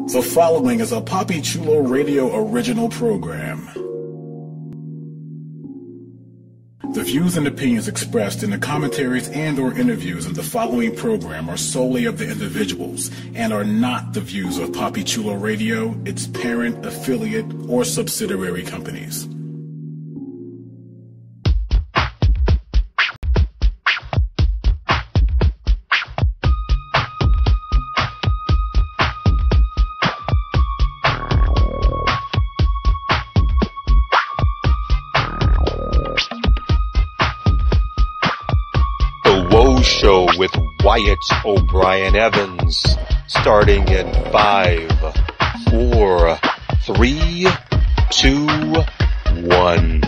The following is a Papi Chulo radio original program. The views and opinions expressed in the commentaries and or interviews in the following program are solely of the individuals and are not the views of Papi Chulo Radio, its parent, affiliate, or subsidiary companies. Show with Wyatt O'Brien Evans, starting in 5, 4, 3, 2, 1.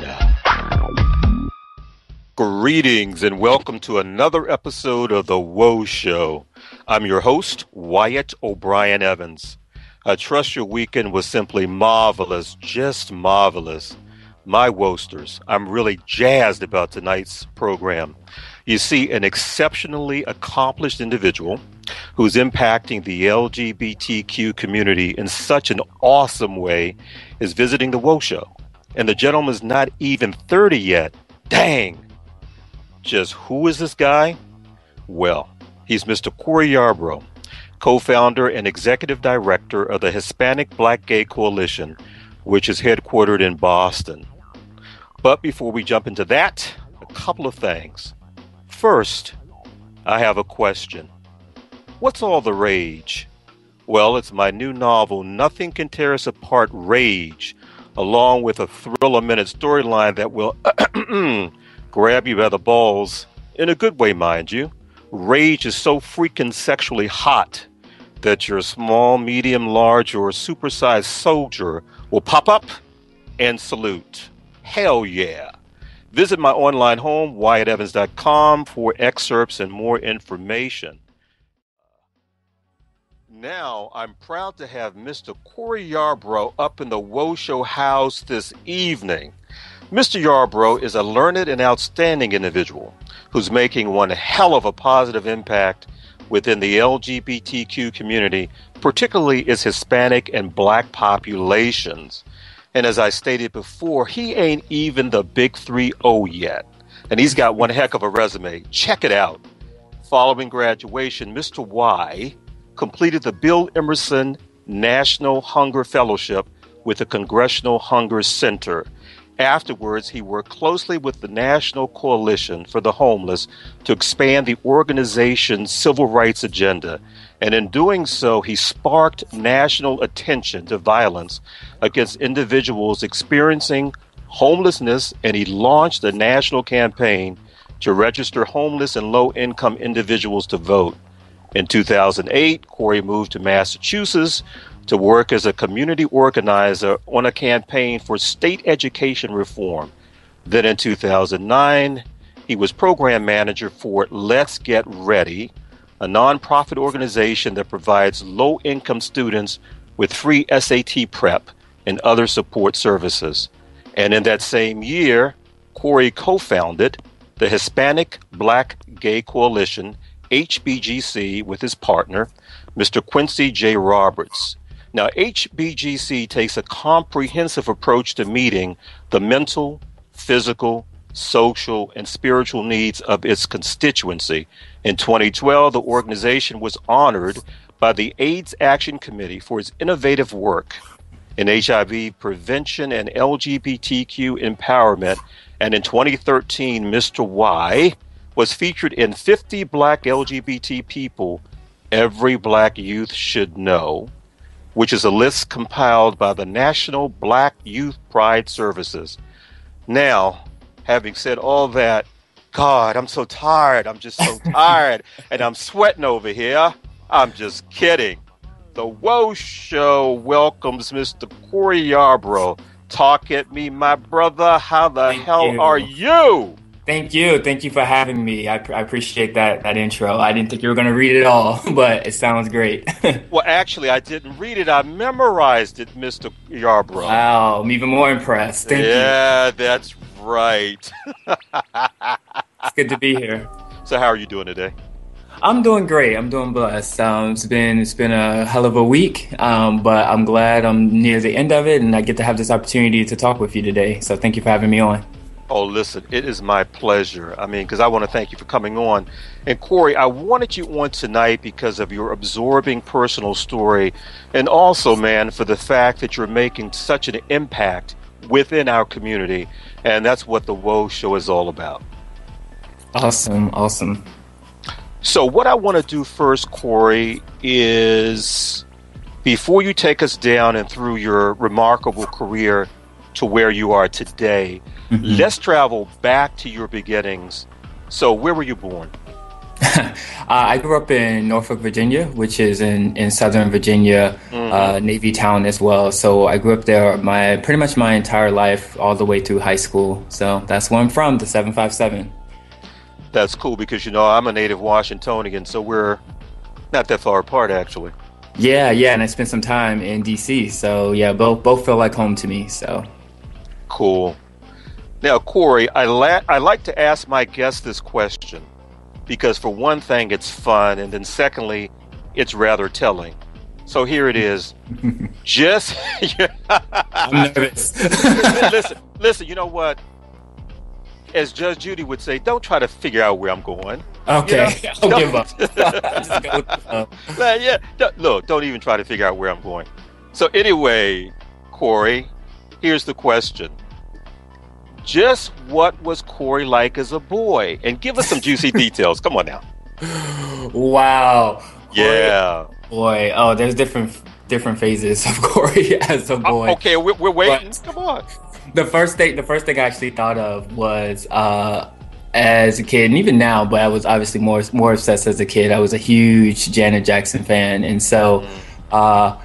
Greetings and welcome to another episode of the WOE Show. I'm your host, Wyatt O'Brien Evans. I trust your weekend was simply marvelous, just marvelous. My Woasters, I'm really jazzed about tonight's program. You see, an exceptionally accomplished individual who's impacting the LGBTQ community in such an awesome way is visiting the WOE Show. And the gentleman's not even 30 yet. Dang! Just who is this guy? Well, he's Mr. Corey Yarbrough, co-founder and executive director of the Hispanic Black Gay Coalition, which is headquartered in Boston. But before we jump into that, a couple of things. First, I have a question. What's all the rage? Well, it's my new novel, Nothing Can Tear Us Apart, Rage, along with a thrill-a-minute storyline that will grab you by the balls, in a good way, mind you. Rage is so freaking sexually hot that your small, medium, large, or supersized soldier will pop up and salute. Hell yeah. Visit my online home, WyattEvans.com, for excerpts and more information. Now, I'm proud to have Mr. Corey Yarbrough up in the WOE Show house this evening. Mr. Yarbrough is a learned and outstanding individual who's making one hell of a positive impact within the LGBTQ community, particularly its Hispanic and Black populations. And as I stated before, he ain't even the big 3-0 yet. And he's got one heck of a resume. Check it out. Following graduation, Mr. Y completed the Bill Emerson National Hunger Fellowship with the Congressional Hunger Center. Afterwards, he worked closely with the National Coalition for the Homeless to expand the organization's civil rights agenda. And in doing so, he sparked national attention to violence against individuals experiencing homelessness, and he launched a national campaign to register homeless and low-income individuals to vote. In 2008, Corey moved to Massachusetts to work as a community organizer on a campaign for state education reform. Then in 2009, he was program manager for Let's Get Ready, a nonprofit organization that provides low-income students with free SAT prep and other support services. And in that same year, Corey co-founded the Hispanic Black Gay Coalition, HBGC, with his partner, Mr. Quincy J. Roberts. Now, HBGC takes a comprehensive approach to meeting the mental, physical, social, and spiritual needs of its constituency. In 2012, the organization was honored by the AIDS Action Committee for its innovative work in HIV prevention and LGBTQ empowerment. And in 2013, Mr. Y was featured in 50 Black LGBT People Every Black Youth Should Know, which is a list compiled by the National Black Youth Pride Services. Now, having said all that, God, I'm so tired. I'm just so tired. And I'm sweating over here. I'm just kidding. The WOE Show welcomes Mr. Corey Yarbrough. Talk at me, my brother. How the hell are you? Thank you. Thank you for having me. I appreciate that intro. I didn't think you were going to read it all, but it sounds great. Well, actually, I didn't read it. I memorized it, Mr. Yarbrough. Wow, I'm even more impressed. Thank you. Yeah, that's right. It's good to be here. So how are you doing today? I'm doing great. I'm doing blessed. It's been a hell of a week, but I'm glad I'm near the end of it, and I get to have this opportunity to talk with you today. So thank you for having me on. Oh, listen, it is my pleasure. I mean, because I want to thank you for coming on. And Corey, I wanted you on tonight because of your absorbing personal story, and also, man, for the fact that you're making such an impact within our community. And that's what the WOE show is all about. Awesome, awesome. So what I want to do first, Corey, is before you take us down and through your remarkable career to where you are today, let's travel back to your beginnings. So where were you born? I grew up in Norfolk, Virginia, which is in Southern Virginia, Navy town as well. So I grew up there pretty much my entire life, all the way through high school. So that's where I'm from, the 757. That's cool because, you know, I'm a native Washingtonian, so we're not that far apart, actually. Yeah, and I spent some time in DC. So yeah, both feel like home to me. So cool. Now, Corey, I like to ask my guests this question because, for one thing, it's fun, and then secondly, it's rather telling. So here it is. Just I'm nervous. listen. You know what? As Judge Judy would say, don't try to figure out where I'm going. Okay, you know? I'll give up. Just go with the flow. Yeah, don't even try to figure out where I'm going. So anyway, Corey, here's the question. Just what was Corey like as a boy? And give us some juicy details. Come on now. Wow. Yeah. Boy, oh, there's different phases of Corey as a boy. Okay, we're waiting. But come on. The first thing I actually thought of was as a kid, and even now, but I was obviously more obsessed as a kid. I was a huge Janet Jackson fan, and so I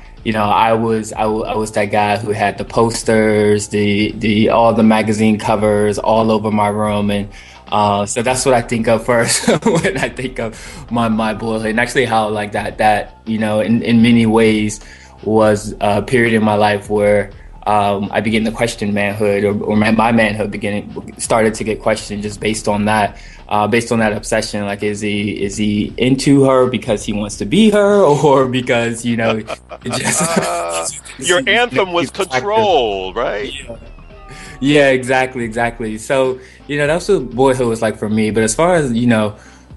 was that guy who had the posters, the all the magazine covers all over my room, and so that's what I think of first when I think of my boyhood, and actually how like that in many ways was a period in my life where I began to question manhood, or my manhood started to get questioned just based on that obsession. Like, is he into her because he wants to be her, or because it just your anthem was control, right? Yeah, exactly. So that's what boyhood was like for me. But as far as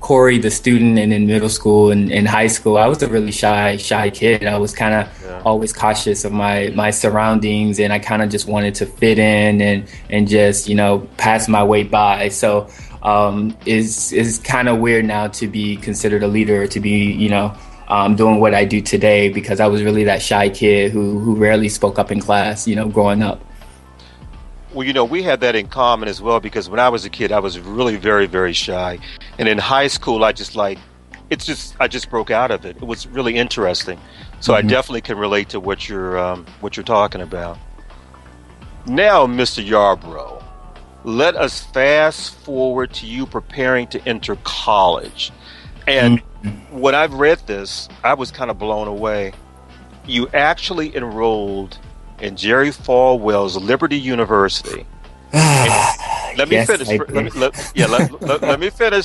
Corey, the student, and in middle school and in high school, I was a really shy kid. I was kind of always cautious of my surroundings, and I kind of just wanted to fit in and just pass my way by. So is kind of weird now to be considered a leader, to be doing what I do today, because I was really that shy kid who rarely spoke up in class, growing up. Well, we had that in common as well, because when I was a kid, I was really very, very shy. And in high school, I just broke out of it. It was really interesting. So I definitely can relate to what you're talking about. Now, Mr. Yarbrough, let us fast forward to you preparing to enter college. And when I've read this, I was kind of blown away. You actually enrolled in Jerry Falwell's Liberty University. Let me finish.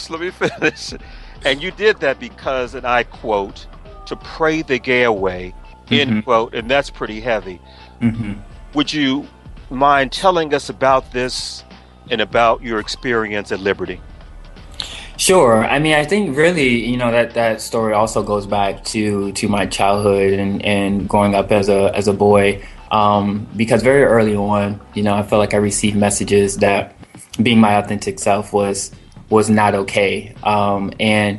Let me finish. And you did that because, and I quote, to pray the gay away, end quote, and that's pretty heavy. Would you mind telling us about this and about your experience at Liberty? Sure. I mean, I think really, that story also goes back to my childhood and growing up as a boy. Because very early on, I felt like I received messages that being my authentic self was not okay. And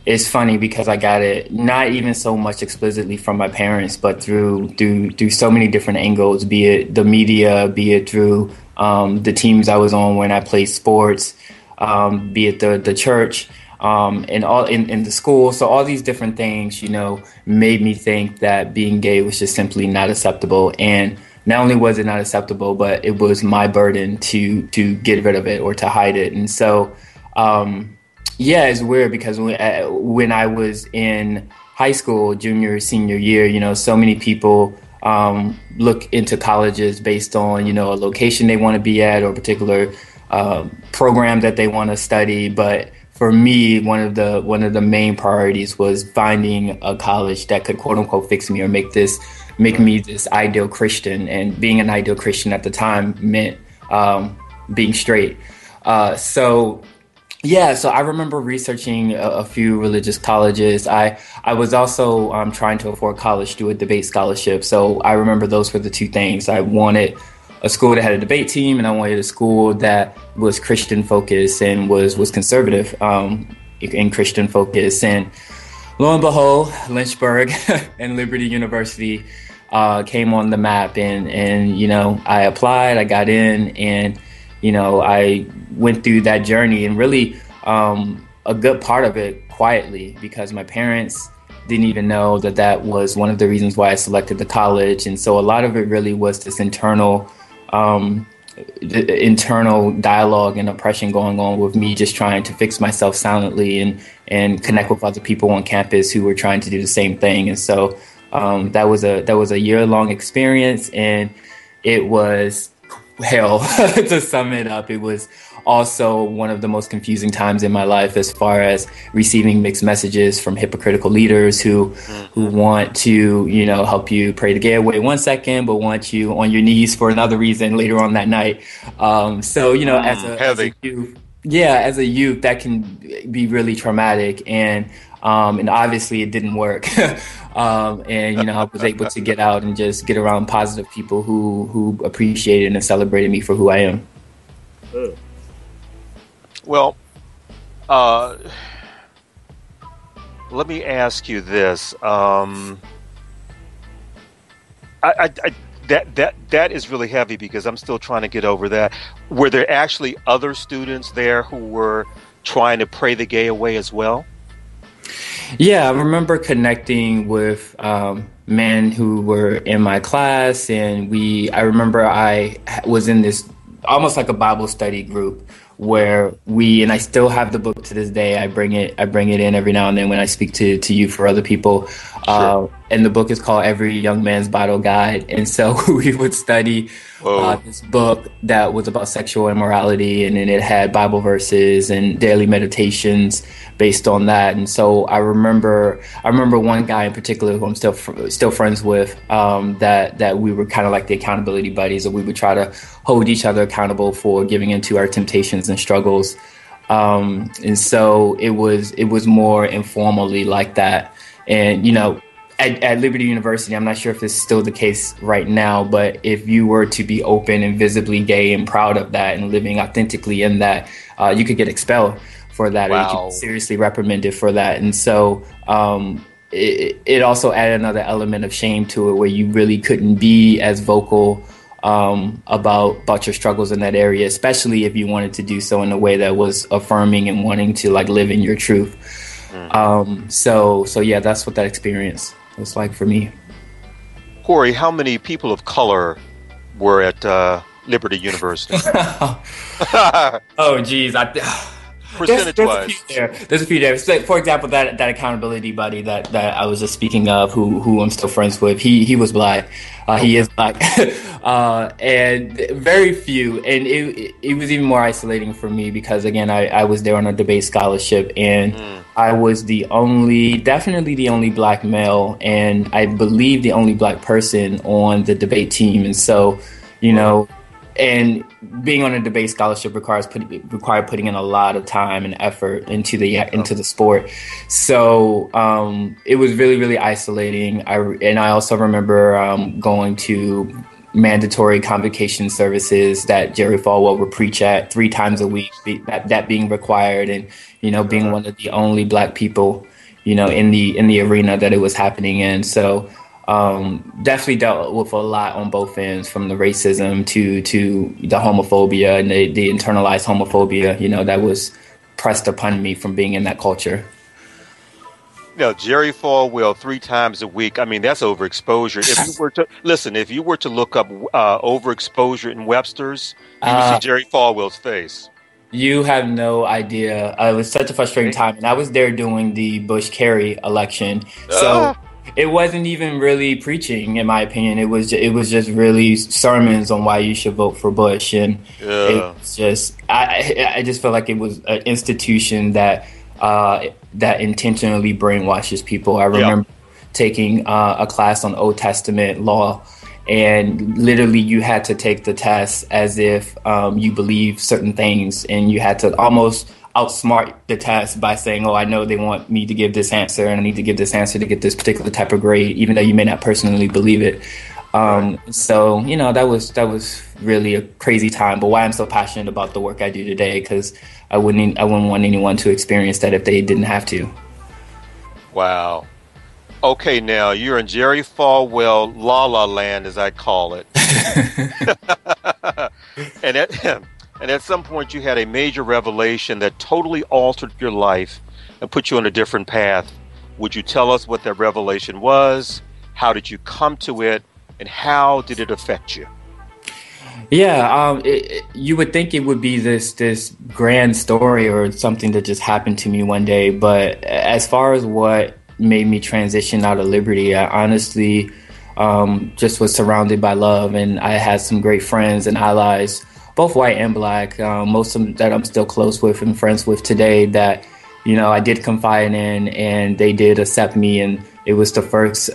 it's funny because I got it not even so much explicitly from my parents, but through so many different angles, be it the media, be it through the teams I was on when I played sports, be it the church, and all in the school. So all these different things, made me think that being gay was just simply not acceptable. And not only was it not acceptable, but it was my burden to get rid of it or to hide it. And so, it's weird because when I was in high school, junior, senior year, so many people look into colleges based on, a location they want to be at or a particular program that they want to study. But for me, one of the main priorities was finding a college that could quote unquote fix me or make me this ideal Christian. And being an ideal Christian at the time meant being straight. So I remember researching a few religious colleges. I was also trying to afford college through a debate scholarship. So I remember those were the two things. I wanted a school that had a debate team, and I wanted a school that was Christian focused and was conservative in Christian focus. And lo and behold, Lynchburg and Liberty University came on the map, and you know, I applied, I got in, and you know, I went through that journey, and really a good part of it quietly, because my parents didn't even know that was one of the reasons why I selected the college. And so a lot of it really was this internal dialogue and oppression going on with me, just trying to fix myself silently and connect with other people on campus who were trying to do the same thing. And so that was a year-long experience, and it was hell. To sum it up, it was also one of the most confusing times in my life, as far as receiving mixed messages from hypocritical leaders who want to, you know, help you pray to get away 1 second, but want you on your knees for another reason later on that night. So, you know, as a youth, that can be really traumatic, and obviously it didn't work. And you know, I was able to get out and just get around positive people who appreciated and celebrated me for who I am. Well, let me ask you this. That is really heavy, because I'm still trying to get over that. Were there actually other students there who were trying to pray the gay away as well? Yeah, I remember connecting with men who were in my class, and I remember I was in this almost like a Bible study group where and I still have the book to this day. I bring it in every now and then when I speak to you for other people. Sure. And the book is called Every Young Man's Bible Guide. And so we would study this book that was about sexual immorality, and then it had Bible verses and daily meditations based on that. And so I remember one guy in particular who I'm still friends with, that we were kind of like the accountability buddies, and we would try to hold each other accountable for giving into our temptations and struggles. And so it was more informally like that. And, you know, at Liberty University, I'm not sure if this is still the case right now, but if you were to be open and visibly gay and proud of that and living authentically in that, you could get expelled for that. Wow. Or you could be seriously reprimanded for that. And so it also added another element of shame to it, where you really couldn't be as vocal about your struggles in that area, especially if you wanted to do so in a way that was affirming and wanting to like live in your truth. So yeah, that's what that experience was like for me. Corey, how many people of color were at Liberty University? Oh, geez. Percentage-wise. There's a few there. So, for example, that accountability buddy that I was just speaking of, who I'm still friends with, he was black. He is black. And very few. And it was even more isolating for me because, again, I was there on a debate scholarship, and I was definitely the only black male, and I believe the only black person on the debate team. And so, you know, and being on a debate scholarship required putting in a lot of time and effort into the sport. So it was really, really isolating. I also remember going to mandatory convocation services that Jerry Falwell would preach at 3 times a week, that being required, and, you know, being one of the only black people, you know, in the arena that it was happening in. So definitely dealt with a lot on both ends, from the racism to the homophobia and the internalized homophobia, you know, that was pressed upon me from being in that culture. You know, Jerry Falwell 3 times a week. I mean, that's overexposure. If you were to look up overexposure in Webster's, you would see Jerry Falwell's face. You have no idea. It was such a frustrating time, and I was there during the Bush-Kerry election. So It wasn't even really preaching, in my opinion. It was just really sermons on why you should vote for Bush, and Yeah. it's just I just felt like it was an institution that intentionally brainwashes people. I remember taking a class on Old Testament law, and literally you had to take the test as if you believe certain things, and you had to almost outsmart the test by saying, oh, I know they want me to give this answer, and I need to give this answer to get this particular type of grade, even though you may not personally believe it. So, that was really a crazy time, but why I'm so passionate about the work I do today, because I wouldn't want anyone to experience that if they didn't have to. Wow. Okay, now you're in Jerry Falwell La La Land, as I call it. And at some point you had a major revelation that totally altered your life and put you on a different path. Would you tell us what that revelation was? How did you come to it? And how did it affect you? Yeah, you would think it would be this grand story or something that just happened to me one day. But as far as what made me transition out of Liberty, I honestly just was surrounded by love, and I had some great friends and allies, both white and black, most of them that I'm still close with and friends with today, that I did confide in, and they did accept me. And it was the first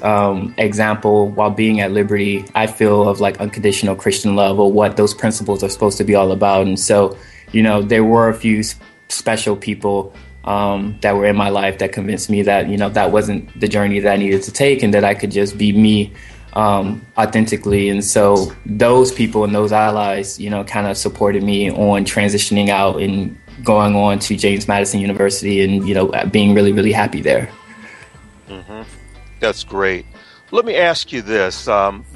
example while being at Liberty, I feel, of like unconditional Christian love, or what those principles are supposed to be all about. And so, there were a few special people that were in my life that convinced me that, that wasn't the journey that I needed to take, and that I could just be me authentically. And so those people and those allies, kind of supported me on transitioning out and going on to James Madison University, and, being really, really happy there. Mm-hmm. That's great. Let me ask you this.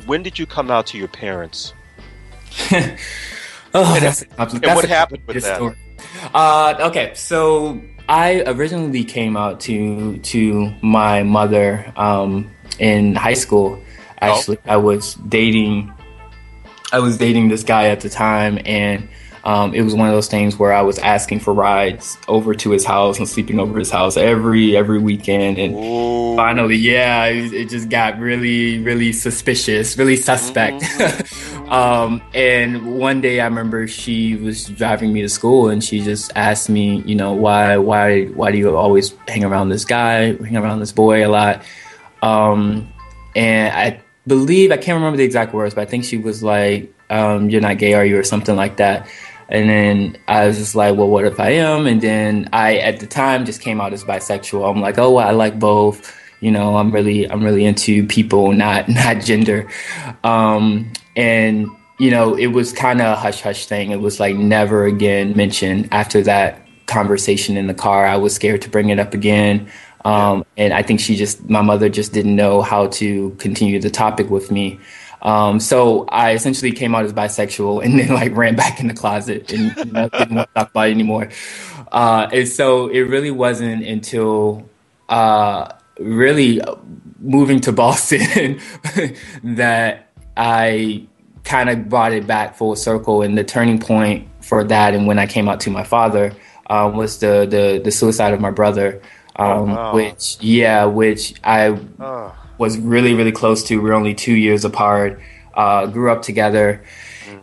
When did you come out to your parents? And what happened with that? Story. Okay, so I originally came out to my mother in high school. Actually, I was dating this guy at the time, and it was one of those things where I was asking for rides over to his house and sleeping over his house every weekend. And finally, it just got really, really suspicious, really suspect. And one day I remember she was driving me to school, and she just asked me, why do you always hang around this boy a lot? And I believe, I can't remember the exact words, but I think she was like, you're not gay, are you? Or something like that. And then I was just like, well, what if I am? And then I, at the time, just came out as bisexual. I'm like, oh, well, I like both. I'm really into people, not gender. And, it was kind of a hush-hush thing. It was like never again mentioned after that conversation in the car. I was scared to bring it up again. And I think my mother just didn't know how to continue the topic with me. So I essentially came out as bisexual, and then like ran back in the closet and didn't want to talk about it anymore. And so it really wasn't until really moving to Boston that I kind of brought it back full circle. And the turning point for that, and when I came out to my father, was the suicide of my brother. Which I was really, really close to. We're only 2 years apart, grew up together.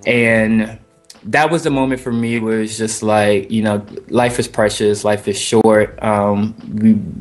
And that was the moment for me where it's just like, life is precious, life is short.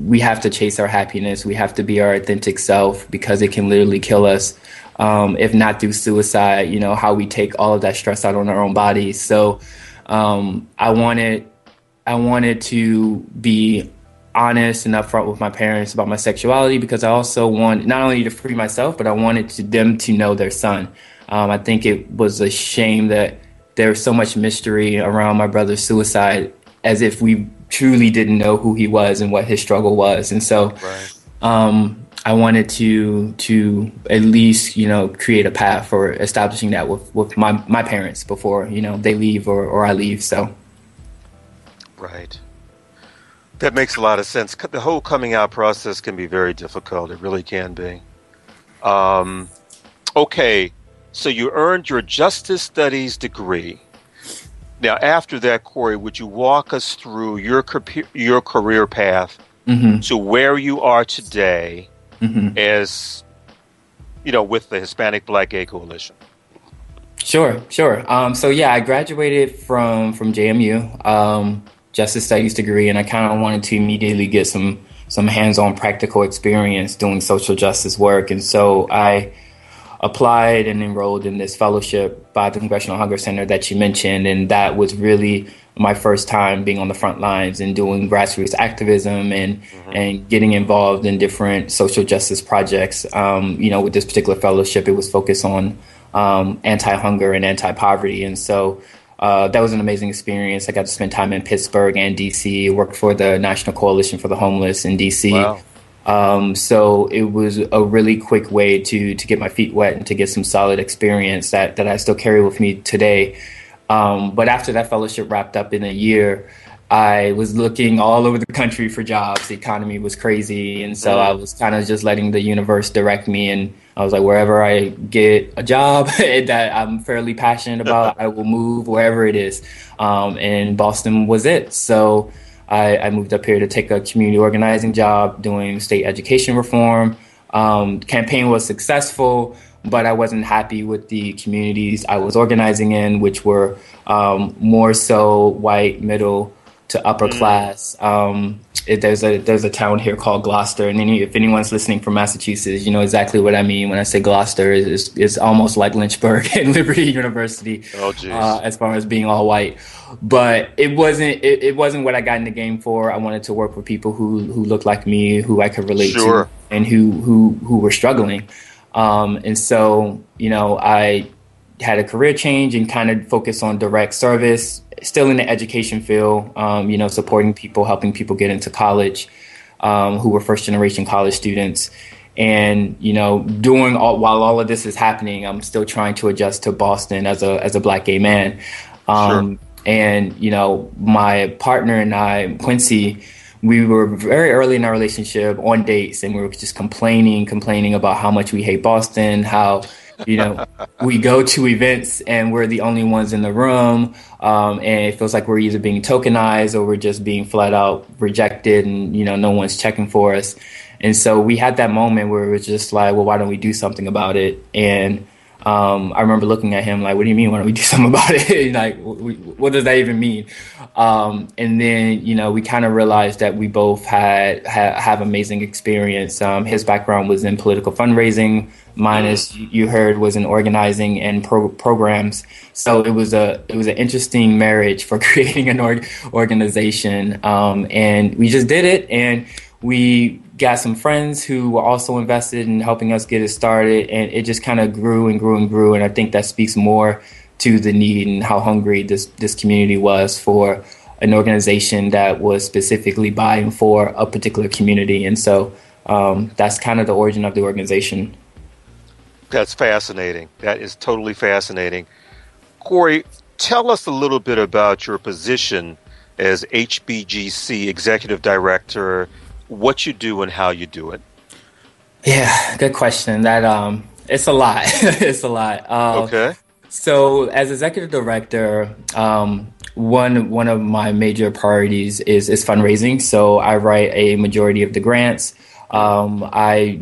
We have to chase our happiness. We have to be our authentic self, because it can literally kill us. If not through suicide, how we take all of that stress out on our own bodies. So I wanted to be honest and upfront with my parents about my sexuality, because I also want not only to free myself, but I wanted them to know their son. I think it was a shame that there was so much mystery around my brother's suicide, as if we truly didn't know who he was and what his struggle was. And so I wanted to at least, create a path for establishing that with my parents before, they leave or I leave. So. Right. That makes a lot of sense. The whole coming out process can be very difficult. It really can be. Okay, so you earned your Justice Studies degree. Now, after that, Corey, would you walk us through your career path to where you are today as, with the Hispanic Black Gay Coalition? Sure. So yeah, I graduated from JMU, Justice Studies degree, and I kind of wanted to immediately get some hands-on practical experience doing social justice work. And so I applied and enrolled in this fellowship by the Congressional Hunger Center that you mentioned. And that was really my first time being on the front lines and doing grassroots activism and getting involved in different social justice projects. With this particular fellowship, it was focused on anti-hunger and anti-poverty. And so that was an amazing experience. I got to spend time in Pittsburgh and DC, worked for the National Coalition for the Homeless in DC. Wow. So it was a really quick way to get my feet wet and to get some solid experience that I still carry with me today. But after that fellowship wrapped up in a year, I was looking all over the country for jobs. The economy was crazy. And so I was kind of just letting the universe direct me. And I was like, wherever I get a job that I'm fairly passionate about, I will move wherever it is. And Boston was it. So I moved up here to take a community organizing job doing state education reform. Campaign was successful, but I wasn't happy with the communities I was organizing in, which were more so white, middle to upper class. There's a town here called Gloucester, and if anyone's listening from Massachusetts, you know exactly what I mean when I say Gloucester. Is almost like Lynchburg and Liberty University, as far as being all white. But it wasn't what I got in the game for. I wanted to work with people who looked like me, who I could relate to, and who were struggling. And so, I had a career change and kind of focused on direct service, still in the education field, supporting people, helping people get into college, who were first generation college students. And, while all of this is happening, I'm still trying to adjust to Boston as a Black gay man. And, my partner and I, Quincy, we were very early in our relationship on dates, and we were just complaining about how much we hate Boston, how, we go to events and we're the only ones in the room. And it feels like we're either being tokenized or we're just being flat out rejected, and, no one's checking for us. And so we had that moment where it was just like, well, why don't we do something about it? And I remember looking at him like, what do you mean, why don't we do something about it? Like, what does that even mean? And then, we kind of realized that we both have amazing experience. His background was in political fundraising. Mine, as you heard, was in organizing and programs. So it was an interesting marriage for creating an organization. And we just did it, and we got some friends who were also invested in helping us get it started, and it just kind of grew and grew and grew. And I think that speaks more to the need and how hungry this community was for an organization that was specifically buying for a particular community. And so that's kind of the origin of the organization. That's fascinating. That is totally fascinating. Corey, tell us a little bit about your position as HBGC Executive Director, what you do and how you do it. Yeah, good question. That it's a lot. It's a lot. Okay. So as Executive Director, one of my major priorities is fundraising. So I write a majority of the grants. I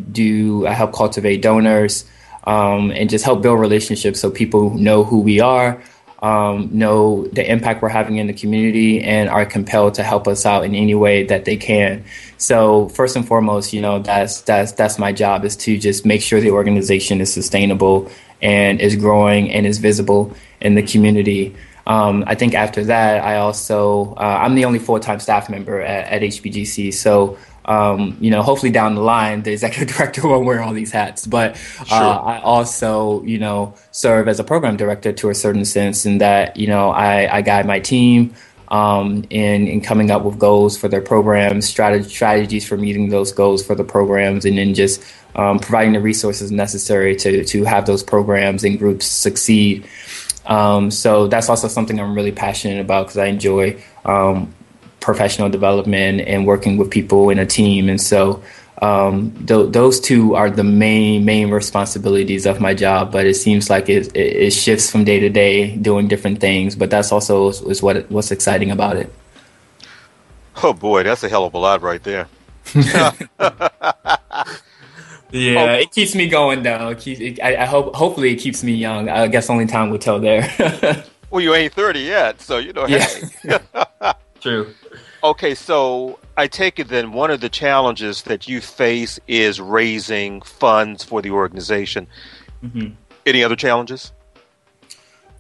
help cultivate donors. And just help build relationships so people know who we are, know the impact we're having in the community, and are compelled to help us out in any way that they can. So first and foremost, that's my job, is to just make sure the organization is sustainable and is growing and is visible in the community. I think after that, I also I'm the only full-time staff member at HBGC. So hopefully down the line, the executive director won't wear all these hats, but I also, serve as a program director to a certain sense, in that, I guide my team in coming up with goals for their programs, strategies for meeting those goals for the programs, and then just providing the resources necessary to have those programs and groups succeed. So that's also something I'm really passionate about, because I enjoy professional development and working with people in a team. And so those two are the main responsibilities of my job, but it seems like it shifts from day to day doing different things, but that's also is what's exciting about it. Oh boy, that's a hell of a lot right there. Yeah, it keeps me going though. I hope, hopefully it keeps me young. I guess only time will tell there. Well, you ain't 30 yet, so Yeah, hey. true. Okay, so I take it then one of the challenges that you face is raising funds for the organization. Mhm. Any other challenges?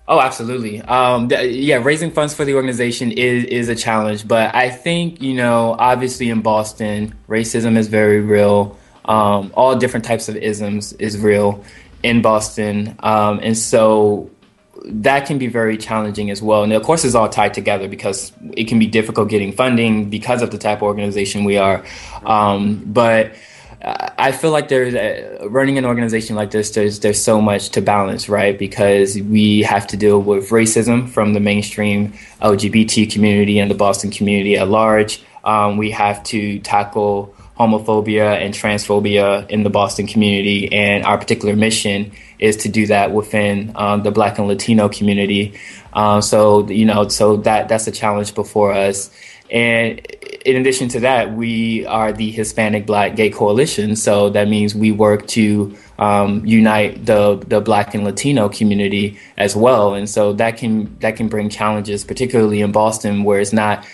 Oh, absolutely. Yeah, raising funds for the organization is a challenge, but I think, obviously in Boston, racism is very real. All different types of isms is real in Boston, and so that can be very challenging as well. And of course, it's all tied together because it can be difficult getting funding because of the type of organization we are. But I feel like running an organization like this, there's so much to balance, right? Because we have to deal with racism from the mainstream LGBT community and the Boston community at large. We have to tackle homophobia and transphobia in the Boston community, and our particular mission is to do that within the Black and Latino community. So that's a challenge before us. And in addition to that, we are the Hispanic Black Gay Coalition. So that means we work to unite the Black and Latino community as well. And so that can bring challenges, particularly in Boston, where it's not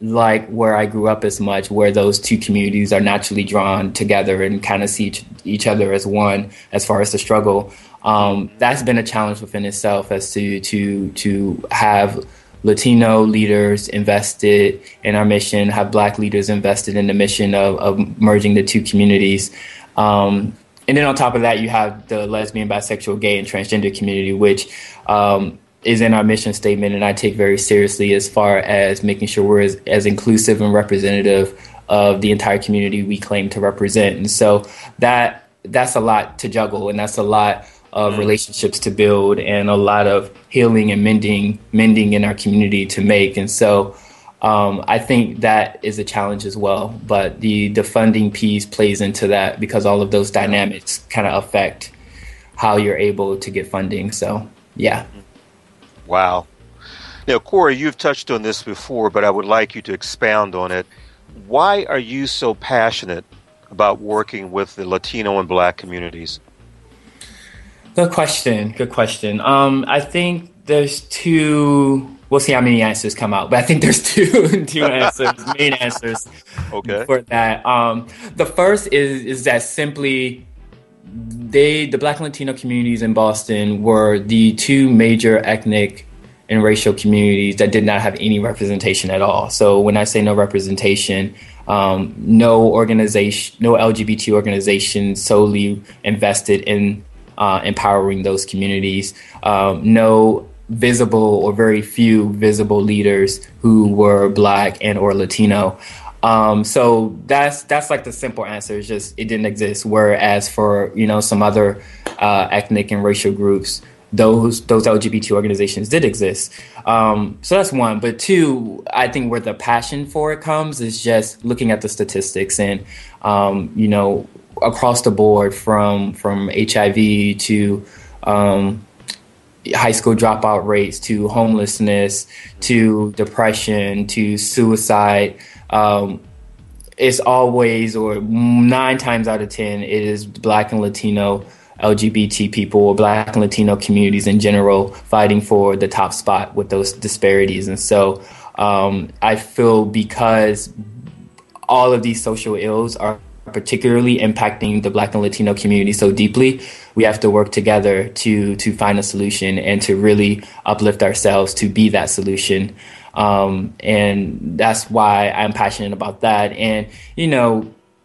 like where I grew up as much, where those two communities are naturally drawn together and kind of see each other as one as far as the struggle. That's been a challenge within itself, as to have Latino leaders invested in our mission, have Black leaders invested in the mission of merging the two communities. And then on top of that, you have the lesbian, bisexual, gay, and transgender community, which is in our mission statement, and I take very seriously as far as making sure we're as inclusive and representative of the entire community we claim to represent. And so that's a lot to juggle, and that's a lot of relationships to build, and a lot of healing and mending in our community to make. And so I think that is a challenge as well. But the funding piece plays into that, because all of those dynamics kind of affect how you're able to get funding. So, yeah. Wow. Now, Corey, you've touched on this before, but I would like you to expound on it. Why are you so passionate about working with the Latino and Black communities? Good question. I think there's two. We'll see how many answers come out, but I think there's two answers, main answers for that. The first is that simply the Black and Latino communities in Boston were the two major ethnic and racial communities that did not have any representation at all. So when I say no representation, no LGBT organization solely invested in empowering those communities, no visible or very few visible leaders who were Black and or Latino. So that's like the simple answer. It's just, it didn't exist. Whereas for, some other ethnic and racial groups, those LGBT organizations did exist. So that's one. But two, I think where the passion for it comes is just looking at the statistics and, across the board from HIV to high school dropout rates to homelessness to depression to suicide. It's always, or 9 times out of 10, it is Black and Latino LGBT people or Black and Latino communities in general fighting for the top spot with those disparities. And so I feel because all of these social ills are particularly impacting the Black and Latino community so deeply, we have to work together to find a solution and to really uplift ourselves to be that solution. And that's why I'm passionate about that. And,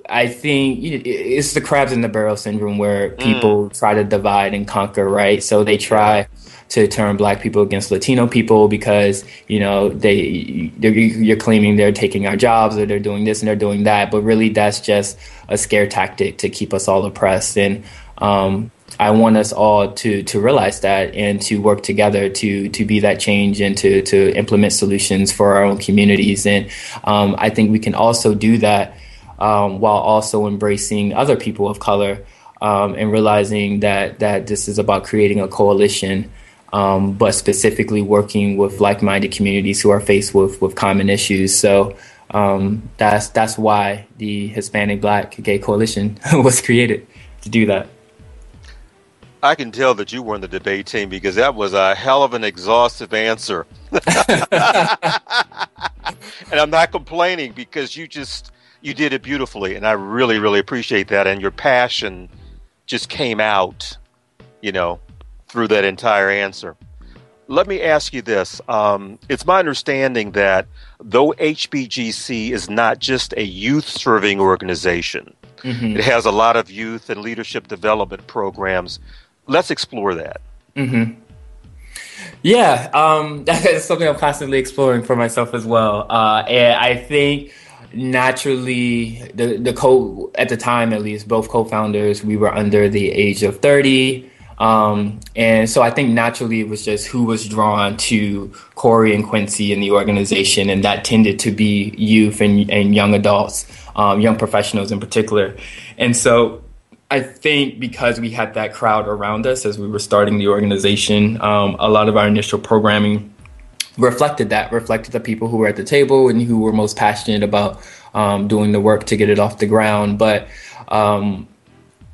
I think it's the crabs in the barrel syndrome where people try to divide and conquer, right? So they try to turn Black people against Latino people because, you're claiming they're taking our jobs or they're doing this and they're doing that. But really, that's just a scare tactic to keep us all oppressed. And I want us all to realize that and to work together to be that change and to implement solutions for our own communities. And I think we can also do that while also embracing other people of color and realizing that this is about creating a coalition, but specifically working with like-minded communities who are faced with common issues. So That's why the Hispanic Black Gay Coalition was created, to do that. I can tell that you were on the debate team because that was a hell of an exhaustive answer. And I'm not complaining because you did it beautifully. And I really, really appreciate that. And your passion just came out, through that entire answer. Let me ask you this. It's my understanding that though HBGC is not just a youth-serving organization, Mm-hmm. it has a lot of youth and leadership development programs. Let's explore that. Mm-hmm. Yeah, that's something I'm constantly exploring for myself as well. And I think naturally, at the time at least, both co-founders, we were under the age of 30. And so I think naturally it was just who was drawn to Corey and Quincy in the organization, and that tended to be youth and young adults, young professionals in particular. And so I think because we had that crowd around us as we were starting the organization, a lot of our initial programming reflected the people who were at the table and who were most passionate about doing the work to get it off the ground. But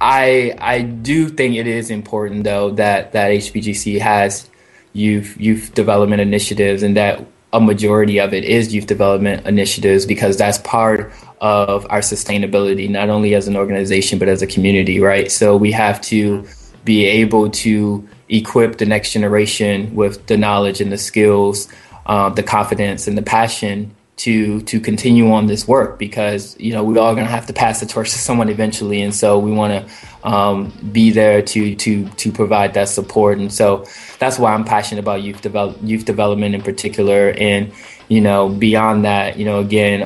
I do think it is important, though, that HBGC has youth development initiatives, and that a majority of it is youth development initiatives, because that's part of our sustainability, not only as an organization, but as a community, right? So we have to be able to equip the next generation with the knowledge and the skills, the confidence and the passion to continue on this work, because, we're all going to have to pass the torch to someone eventually. And so we want to be there to provide that support. And so that's why I'm passionate about youth development in particular. And, beyond that, again,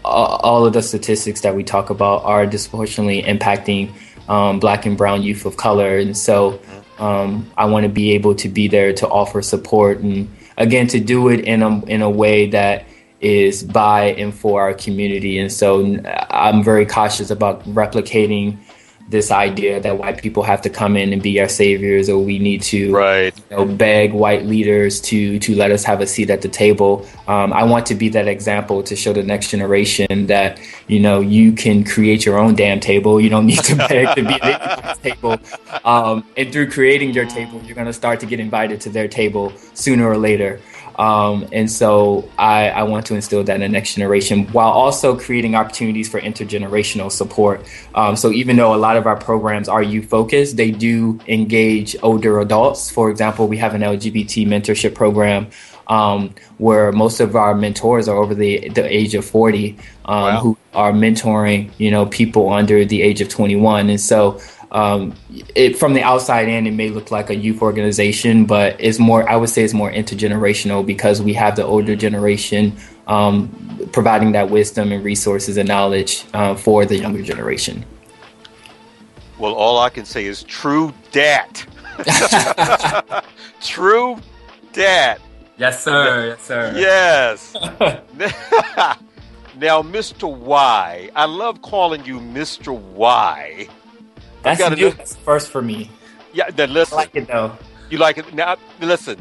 all of the statistics that we talk about are disproportionately impacting Black and brown youth of color. And so I want to be able to be there to offer support, and again, to do it in a way that is by and for our community. And so I'm very cautious about replicating this idea that white people have to come in and be our saviors, or we need to beg white leaders to let us have a seat at the table. I want to be that example to show the next generation that, you can create your own damn table. You don't need to beg to be at the table. And through creating your table, you're going to start to get invited to their table sooner or later. And so I want to instill that in the next generation, while also creating opportunities for intergenerational support. So even though a lot of our programs are youth focused, they do engage older adults. For example, we have an LGBT mentorship program where most of our mentors are over the age of 40, who are mentoring, people under the age of 21. And so from the outside in, it may look like a youth organization, but I would say it's more intergenerational, because we have the older generation providing that wisdom and resources and knowledge for the younger generation. Well, all I can say is true dat. True dat. Yes, sir. Yes, sir. Yes. Now, Mr. Y, I love calling you Mr. Y. That's new. That's first for me. Yeah, then listen. I like it, though. You like it? Now, listen,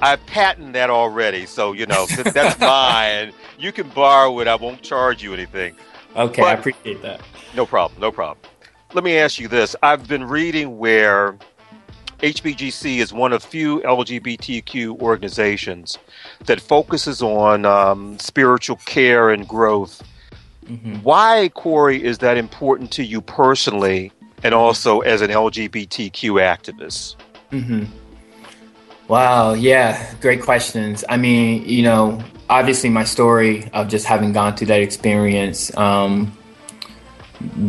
I patented that already, so, that's mine. You can borrow it. I won't charge you anything. Okay, I appreciate that. No problem. Let me ask you this. I've been reading where HBGC is one of few LGBTQ organizations that focuses on spiritual care and growth. Mm-hmm. Why, Corey, is that important to you personally, and also as an LGBTQ activist? Mm-hmm. Wow, yeah, great questions. I mean, obviously my story of just having gone through that experience,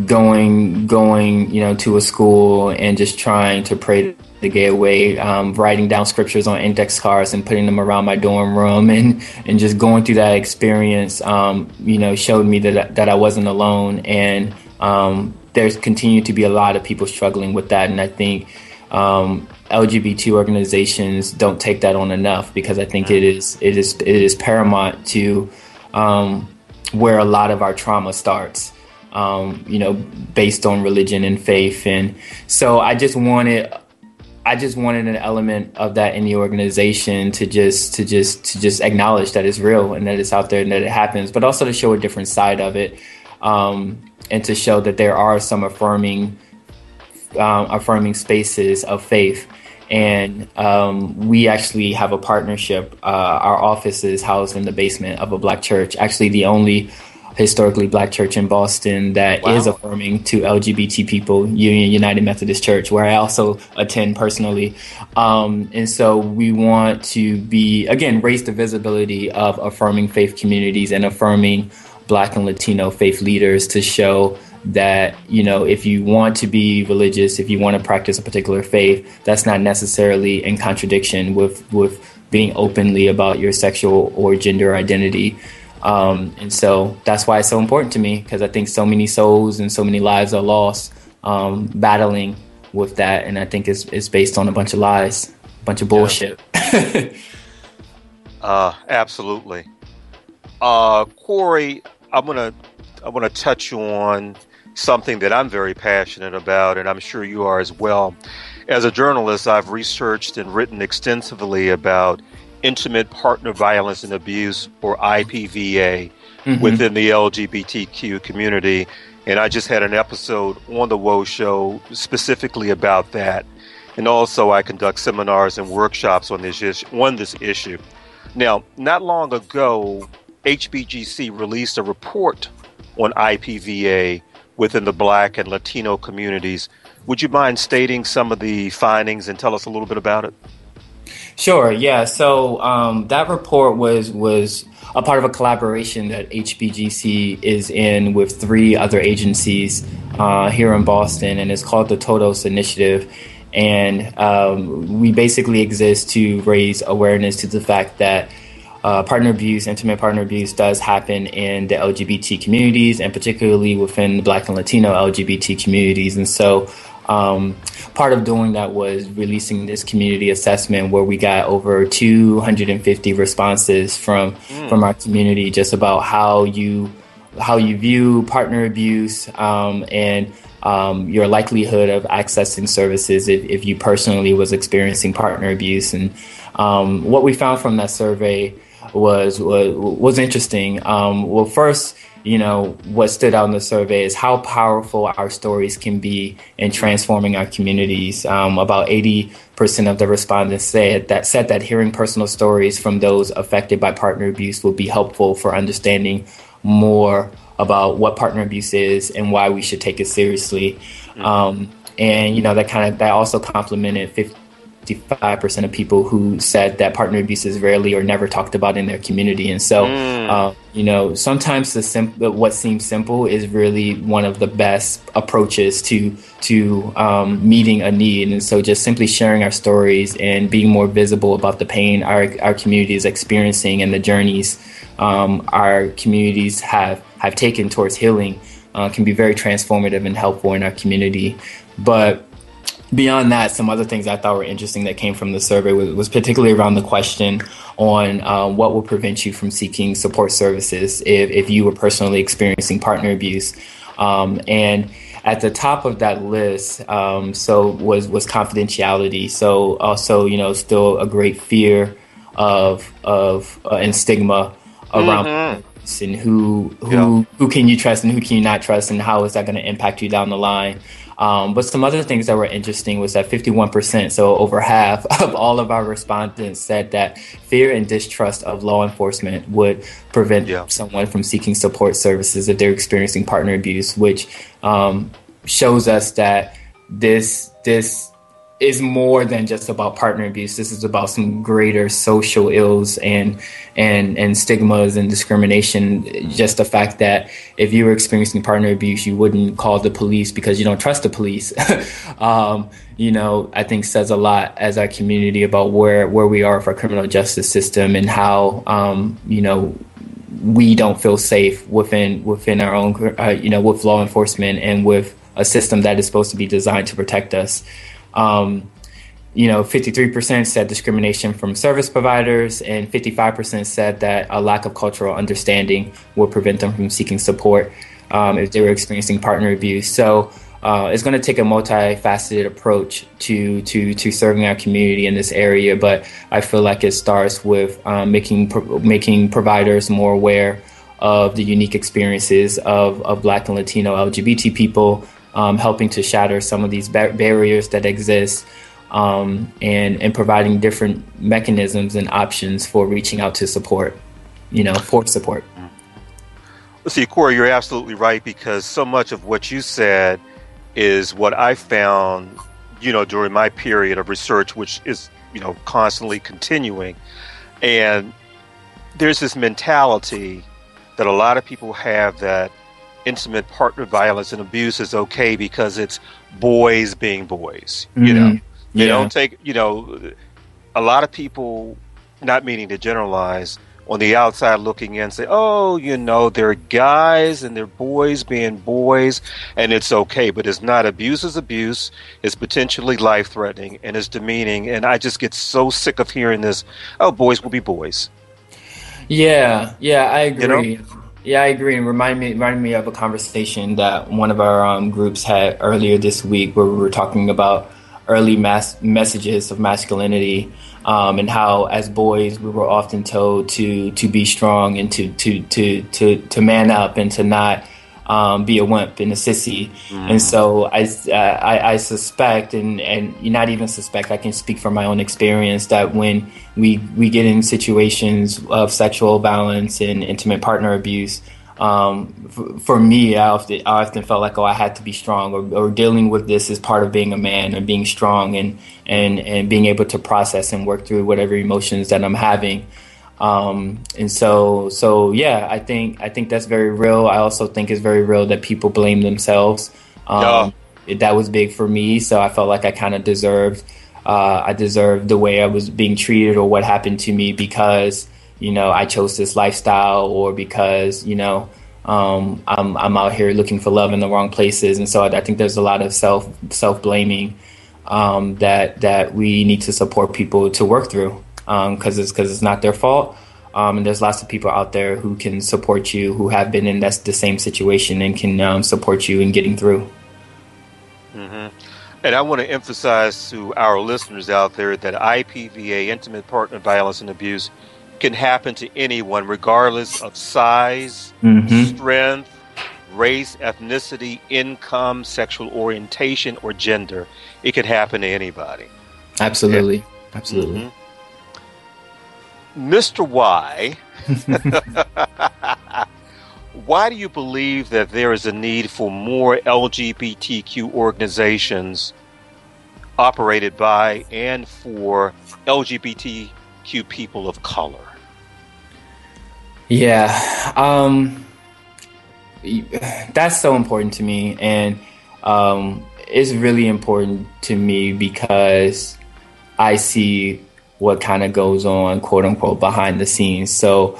going, to a school and just trying to pray to get away, writing down scriptures on index cards and putting them around my dorm room, and just going through that experience, showed me that I wasn't alone. And there's continued to be a lot of people struggling with that. And I think LGBT organizations don't take that on enough, because I think it is paramount to where a lot of our trauma starts, based on religion and faith. And so I just wanted I just wanted an element of that in the organization to just acknowledge that it's real and that it's out there and that it happens, but also to show a different side of it, and to show that there are some affirming spaces of faith. And we actually have a partnership. Our office is housed in the basement of a Black church, actually the only historically Black church in Boston that is affirming to LGBT people, Union United Methodist Church, where I also attend personally. And so we want to raise the visibility of affirming faith communities and affirming Black and Latino faith leaders to show that, if you want to be religious, if you want to practice a particular faith, that's not necessarily in contradiction with being openly about your sexual or gender identity. And so that's why it's so important to me, because I think so many souls and so many lives are lost battling with that. And I think it's based on a bunch of lies, a bunch of bullshit. Absolutely. Corey, I want to touch on something that I'm very passionate about, and I'm sure you are as well. As a journalist, I've researched and written extensively about intimate partner violence and abuse, or IPVA, within the LGBTQ community. And I just had an episode on the WOE show specifically about that. And also I conduct seminars and workshops on this issue. Now, not long ago, HBGC released a report on IPVA within the Black and Latino communities. Would you mind stating some of the findings and tell us a little bit about it? Sure. Yeah. So that report was a part of a collaboration that HBGC is in with 3 other agencies here in Boston, and it's called the Todos Initiative. And we basically exist to raise awareness to the fact that partner abuse, intimate partner abuse, does happen in the LGBT communities, and particularly within the Black and Latino LGBT communities. And so part of doing that was releasing this community assessment, where we got over 250 responses from our community just about how you view partner abuse, and your likelihood of accessing services if you personally was experiencing partner abuse. And what we found from that survey was interesting. Well, first, what stood out in the survey is how powerful our stories can be in transforming our communities. About 80% of the respondents said that hearing personal stories from those affected by partner abuse will be helpful for understanding more about what partner abuse is and why we should take it seriously. And that also complemented 55% of people who said that partner abuse is rarely or never talked about in their community. And so, sometimes what seems simple is really one of the best approaches to meeting a need. And so just simply sharing our stories and being more visible about the pain our community is experiencing and the journeys our communities have taken towards healing can be very transformative and helpful in our community. But beyond that, some other things I thought were interesting that came from the survey was particularly around the question on what will prevent you from seeking support services if you were personally experiencing partner abuse. And at the top of that list, was confidentiality. So also, still a great fear of and stigma around and who can you trust and who can you not trust, and how is that going to impact you down the line. But some other things that were interesting was that 51%, so over half of all of our respondents, said that fear and distrust of law enforcement would prevent someone from seeking support services if they're experiencing partner abuse, which shows us that this is more than just about partner abuse. This is about some greater social ills and stigmas and discrimination. Just the fact that if you were experiencing partner abuse, you wouldn't call the police because you don't trust the police. I think says a lot as our community about where we are with our criminal justice system and how, we don't feel safe within our own, with law enforcement and with a system that is supposed to be designed to protect us. 53% said discrimination from service providers, and 55% said that a lack of cultural understanding will prevent them from seeking support if they were experiencing partner abuse. So it's going to take a multifaceted approach to serving our community in this area. But I feel like it starts with making providers more aware of the unique experiences of Black and Latino LGBT people, helping to shatter some of these barriers that exist, and providing different mechanisms and options for reaching out to support, for support. See, Corey, you're absolutely right, because so much of what you said is what I found, during my period of research, which is, constantly continuing. And there's this mentality that a lot of people have that intimate partner violence and abuse is okay because it's boys being boys, They don't take, a lot of people, not meaning to generalize, on the outside looking in say, oh, they're guys and they're boys being boys and it's okay. But it's not. Abuse is abuse. It's potentially life-threatening and it's demeaning. And I just get so sick of hearing this, oh, boys will be boys. Yeah, I agree. Yeah, I agree. And reminded me of a conversation that one of our groups had earlier this week where we were talking about early messages of masculinity, and how as boys we were often told to be strong and to man up and to not be a wimp and a sissy. And so I suspect, and not even suspect, I can speak from my own experience, that when we get in situations of sexual violence and intimate partner abuse, for me, I often felt like, I had to be strong, or dealing with this is part of being a man and being strong and being able to process and work through whatever emotions that I'm having. And so yeah, I think that's very real. I also think it's very real that people blame themselves. That was big for me. So I felt like I kind of deserved the way I was being treated or what happened to me because, I chose this lifestyle, or because, I'm out here looking for love in the wrong places. And so I think there's a lot of self-blaming, that we need to support people to work through. Because it's not their fault. And there's lots of people out there who can support you, who have been in the same situation and can support you in getting through. Mm-hmm. And I want to emphasize to our listeners out there that IPVA, intimate partner violence and abuse, can happen to anyone, regardless of size, strength, race, ethnicity, income, sexual orientation, or gender. It can happen to anybody. Absolutely. Okay? Absolutely. Mm-hmm. Mr. Y, why do you believe that there is a need for more LGBTQ organizations operated by and for LGBTQ people of color? Yeah, that's so important to me, and it's really important to me because I see what kind of goes on, quote unquote, behind the scenes. So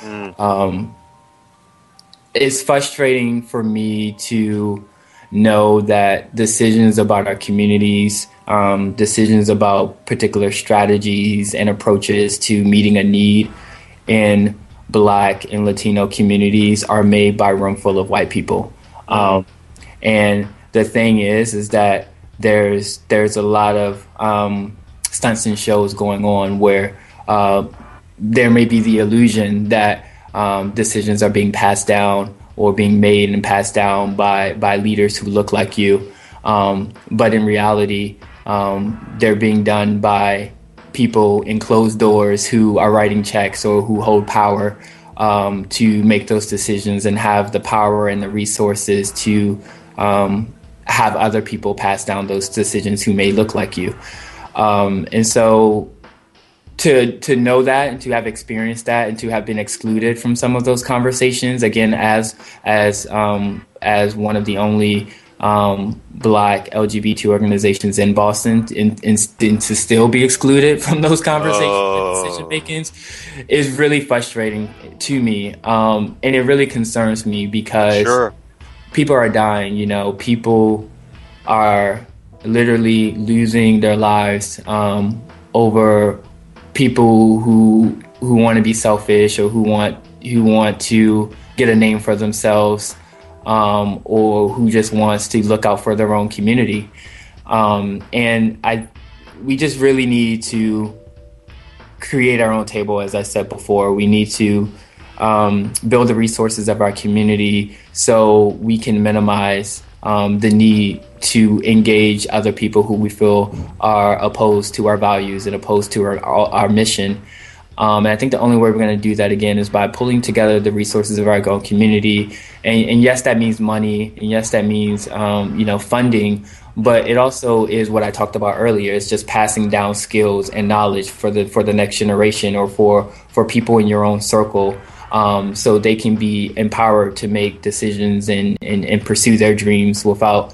it's frustrating for me to know that decisions about our communities, decisions about particular strategies and approaches to meeting a need in Black and Latino communities are made by a room full of white people. And the thing is that there's a lot of stunts and shows going on where there may be the illusion that decisions are being passed down or being made and passed down by leaders who look like you. But in reality, they're being done by people in closed doors who are writing checks or who hold power to make those decisions and have the power and the resources to have other people pass down those decisions who may look like you. And so to know that and to have experienced that and to have been excluded from some of those conversations, again, as one of the only Black LGBT organizations in Boston, and to still be excluded from those conversations and decision makings is really frustrating to me. And it really concerns me because people are dying, people are literally losing their lives over people who want to be selfish or who want to get a name for themselves. or who just wants to look out for their own community. We just really need to create our own table, as I said before. We need to build the resources of our community so we can minimize the need to engage other people who we feel are opposed to our values and opposed to our mission. And I think the only way we're going to do that again is by pulling together the resources of our own community. And yes, that means money. And yes, that means, funding. But it also is what I talked about earlier. It's just passing down skills and knowledge for the next generation, or for people in your own circle, so they can be empowered to make decisions and pursue their dreams without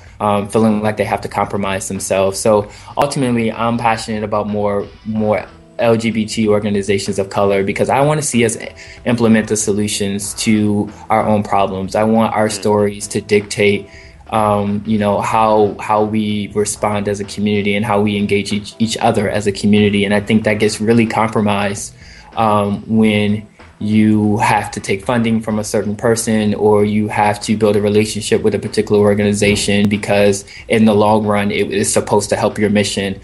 feeling like they have to compromise themselves. So ultimately, I'm passionate about more LGBT organizations of color, because I want to see us implement the solutions to our own problems. I want our stories to dictate how we respond as a community and how we engage each other as a community. And I think that gets really compromised when you have to take funding from a certain person, or you have to build a relationship with a particular organization because in the long run it is supposed to help your mission.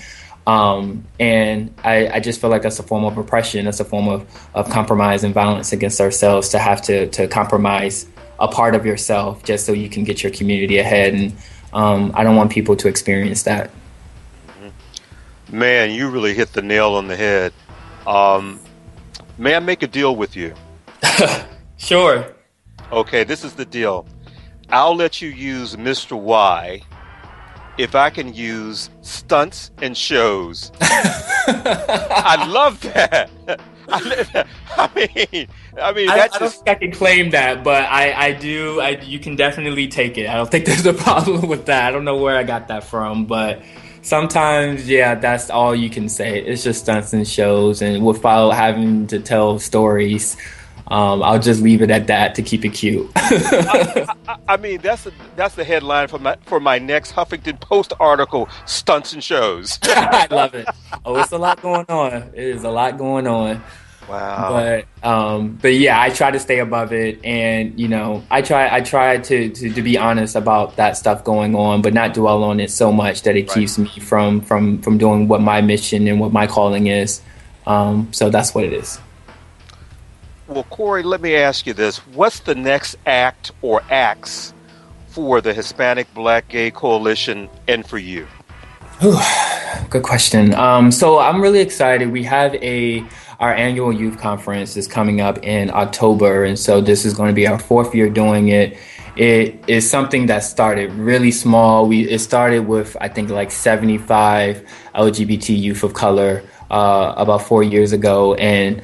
And I just feel like that's a form of oppression. That's a form of compromise and violence against ourselves, to have to compromise a part of yourself just so you can get your community ahead. And I don't want people to experience that. Man, you really hit the nail on the head. May I make a deal with you? Sure. Okay, this is the deal. I'll let you use Mr. Y if I can use stunts and shows. I love that. I mean, I don't think I can claim that, but I do. You can definitely take it. I don't think there's a problem with that. I don't know where I got that from, but sometimes, yeah, that's all you can say. It's just stunts and shows, and without having to tell stories, I'll just leave it at that to keep it cute. I mean, that's the headline for my next Huffington Post article: stunts and shows. I love it. Oh, it's a lot going on. It is a lot going on. Wow. But yeah, I try to stay above it, and I try to be honest about that stuff going on, but not dwell on it so much that it keeps me from doing what my mission and what my calling is. So that's what it is. Well, Corey, let me ask you this. What's the next act or acts for the Hispanic Black Gay Coalition and for you? Good question. So I'm really excited. We have our annual youth conference is coming up in October. And so this is going to be our 4th year doing it. It is something that started really small. It started with, I think, like 75 LGBT youth of color about 4 years ago. And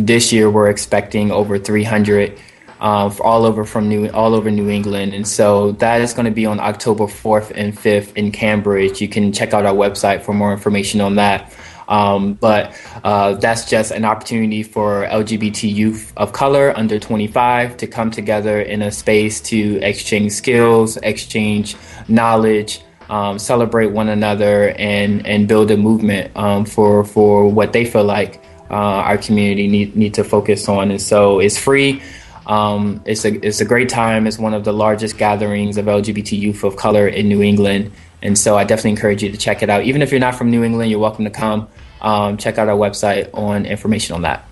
this year we're expecting over 300 all over New England. And so that is going to be on October 4th and 5th in Cambridge. You can check out our website for more information on that. But that's just an opportunity for LGBT youth of color under 25 to come together in a space to exchange skills, exchange knowledge, celebrate one another, and build a movement for what they feel like our community need to focus on. And so it's free. It's a great time. It's one of the largest gatherings of LGBT youth of color in New England. And so I definitely encourage you to check it out. Even if you're not from New England, you're welcome to come. Check out our website on information on that.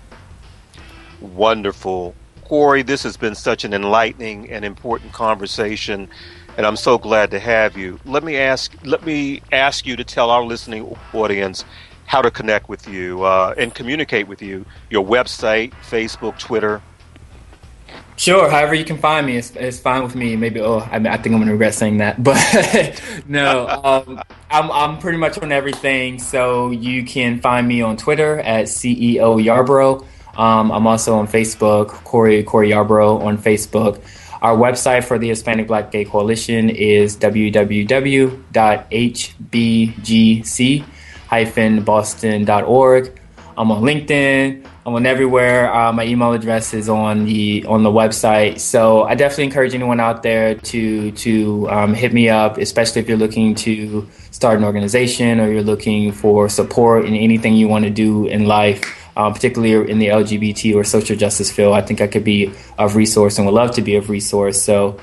Wonderful. Corey, this has been such an enlightening and important conversation, and I'm so glad to have you. Let me ask you to tell our listening audience how to connect with you and communicate with you, your website, Facebook, Twitter. Sure. However you can find me, it's fine with me. Maybe, I think I'm going to regret saying that, but no, I'm pretty much on everything. So you can find me on Twitter at CEO Yarbrough. I'm also on Facebook, Corey Yarbrough on Facebook. Our website for the Hispanic Black Gay Coalition is www.hbgc-boston.org. I'm on LinkedIn. I'm on everywhere. My email address is on the website. So I definitely encourage anyone out there to hit me up, especially if you're looking to start an organization or you're looking for support in anything you want to do in life, particularly in the LGBT or social justice field. I think I could be of resource and would love to be of resource. So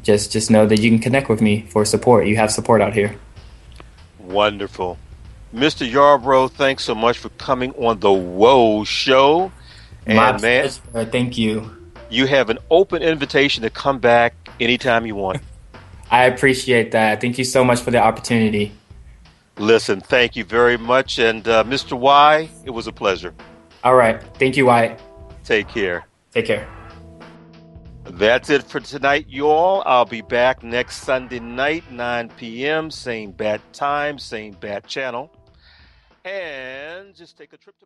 just know that you can connect with me for support. You have support out here. Wonderful. Mr. Yarbrough, thanks so much for coming on the WOE show. My pleasure. Thank you. You have an open invitation to come back anytime you want. I appreciate that. Thank you so much for the opportunity. Listen, thank you very much. And Mr. Y, it was a pleasure. All right. Thank you, Wyatt. Take care. Take care. That's it for tonight, you all. I'll be back next Sunday night, 9 p.m., same bat time, same bat channel. And just take a trip to